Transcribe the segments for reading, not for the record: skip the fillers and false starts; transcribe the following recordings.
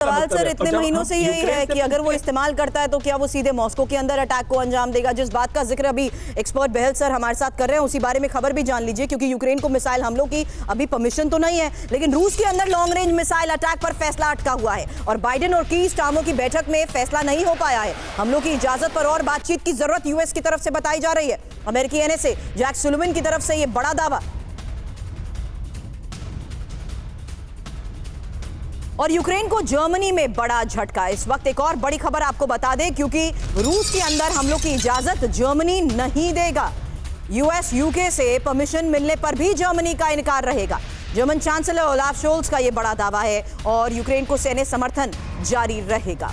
सवाल मतलब सर है। इतने महीनों से यही है कि अगर वो इस्तेमाल करता है तो क्या वो सीधे मॉस्को के अंदर अटैक को अंजाम देगा। जिस बात का जिक्र अभी एक्सपर्ट बहल सर हमारे साथ कर रहे हैं उसी बारे में खबर भी जान लीजिए, क्योंकि यूक्रेन को मिसाइल हमलों की अभी परमिशन तो नहीं है, लेकिन रूस के अंदर लॉन्ग रेंज मिसाइल अटैक पर फैसला अटका हुआ है और बाइडेन और की स्टार्मर की बैठक में फैसला नहीं हो पाया है। हमलों की इजाजत पर और बातचीत की जरूरत यूएस की तरफ से बताई जा रही है। अमेरिकी एनएसए जैक सुलिवन की तरफ से यह बड़ा दावा। और यूक्रेन को जर्मनी में बड़ा झटका। इस वक्त एक और बड़ी खबर आपको बता दें, क्योंकि रूस के अंदर हमलों की इजाजत जर्मनी नहीं देगा। यूएस यूके से परमिशन मिलने पर भी जर्मनी का इनकार रहेगा। जर्मन चांसलर ओलाफ शोल्ज का यह बड़ा दावा है और यूक्रेन को सैन्य समर्थन जारी रहेगा।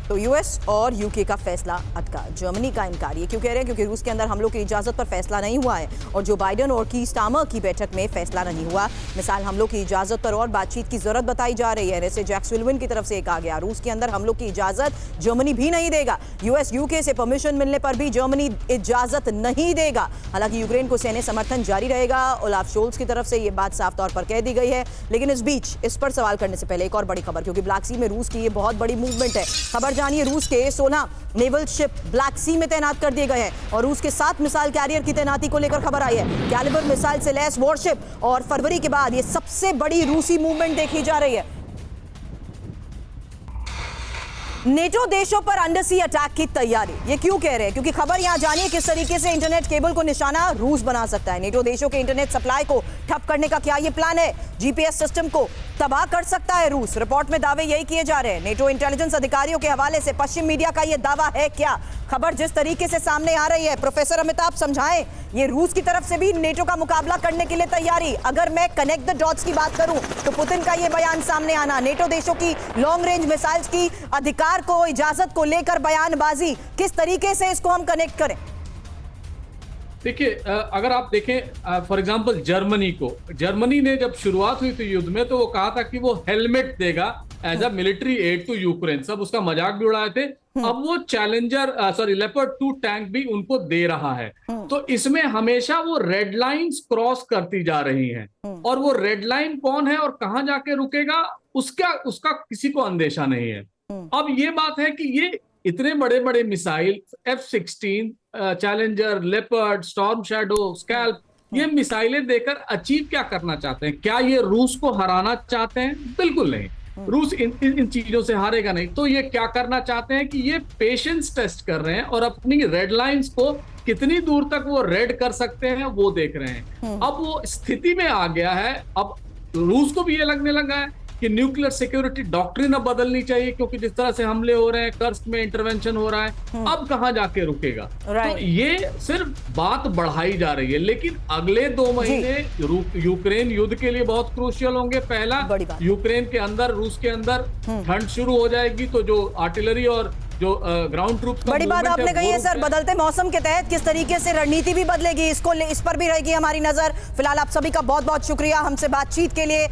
तो यूएस और यूके का फैसला अटका, जर्मनी का इनकार। ये क्यों कह रहे हैं? क्योंकि रूस के अंदर हमलों की इजाजत पर फैसला नहीं हुआ है और जो बाइडेन और की स्टार्मर की बैठक में फैसला नहीं हुआ। मिसाइल हमलों की इजाजत पर और बातचीत की जरूरत बताई जा रही है। जैसे जैक सुलिवन की तरफ से कहा गया, रूस के अंदर हमलों की इजाजत जर्मनी भी नहीं देगा। यूएस यूके से परमिशन मिलने पर भी जर्मनी इजाजत नहीं देगा। हालांकि यूक्रेन को सैन्य समर्थन जारी रहेगा। ओलाफ शोल्ज की तरफ से यह बात साफ तौर पर कह दी गई है। लेकिन इस बीच इस पर सवाल करने से पहले एक और बड़ी खबर, क्योंकि ब्लैक सी में रूस की ये बहुत बड़ी मूवमेंट है। खबर जानिए, रूस के 16 नेवल शिप ब्लैक सी में तैनात कर दिए गए हैं और रूस के 7 मिसाइल कैरियर की तैनाती को लेकर खबर आई है। कैलिबर मिसाइल से लैस वॉरशिप और फरवरी के बाद ये सबसे बड़ी रूसी मूवमेंट देखी जा रही है। नेटो देशों पर अंडर सी अटैक की तैयारी। ये क्यों कह रहे हैं? क्योंकि खबर यहां जानिए किस तरीके से इंटरनेट केबल को निशाना रूस बना सकता है। नेटो देशों के इंटरनेट सप्लाई को ठप करने का क्या ये प्लान है? जीपीएस सिस्टम को तबाह कर सकता है रूस। रिपोर्ट में दावे यही किए जा रहे हैं। नेटो इंटेलिजेंस अधिकारियों के हवाले से पश्चिम मीडिया का यह दावा है क्या? खबर जिस तरीके से सामने आ रही है, प्रोफेसर अमिताभ समझाएं, ये रूस की तरफ से भी नेटो का मुकाबला करने के लिए तैयारी। अगर मैं कनेक्ट द डॉट्स की बात करूं तो पुतिन का ये बयान सामने आना, नेटो देशों की लॉन्ग रेंज मिसाइल्स की अधिकार को, इजाजत को लेकर बयानबाजी, किस तरीके से इसको हम कनेक्ट करें? देखिए, अगर आप देखें फॉर एग्जांपल जर्मनी ने जब शुरुआत हुई थी युद्ध में, तो वो कहा था कि वो हेलमेट देगा as a military aid to Ukraine. सब उसका मजाक भी उड़ाए थे। अब वो लेपर्ड 2 टैंक भी उनको दे रहा है। तो इसमें हमेशा वो रेड लाइंस क्रॉस करती जा रही हैं और वो रेड लाइन कौन है और कहां जाके रुकेगा उसका किसी को अंदेशा नहीं है। अब ये बात है कि ये इतने बड़े बड़े missile F-16, challenger, leopard, storm shadow, scalp, ये मिसाइलें देकर अचीव क्या करना चाहते हैं? क्या ये रूस को हराना चाहते हैं? बिल्कुल नहीं। रूस इन चीजों से हारेगा नहीं। तो ये क्या करना चाहते हैं कि ये पेशेंस टेस्ट कर रहे हैं और अपनी रेड लाइंस को कितनी दूर तक वो रेड कर सकते हैं वो देख रहे हैं। अब वो स्थिति में आ गया है। अब रूस को भी ये लगने लगा है कि न्यूक्लियर सिक्योरिटी डॉक्ट्रिन अब बदलनी चाहिए, क्योंकि जिस तरह से हमले हो रहे हैं, कर्स्क में इंटरवेंशन हो रहा है, अब कहां जाके रुकेगा? तो ये सिर्फ बात बढ़ाई जा रही है। लेकिन अगले 2 महीने यूक्रेन युद्ध के लिए बहुत क्रूशियल होंगे। पहला, यूक्रेन के अंदर, रूस के अंदर ठंड शुरू हो जाएगी, तो जो आर्टिलरी और जो ग्राउंड ट्रूप्स का बड़ी बात आपने कही है सर। बदलते मौसम के तहत किस तरीके से रणनीति भी बदलेगी, इस पर भी रहेगी हमारी नजर। फिलहाल आप सभी का बहुत बहुत शुक्रिया हमसे बातचीत के लिए।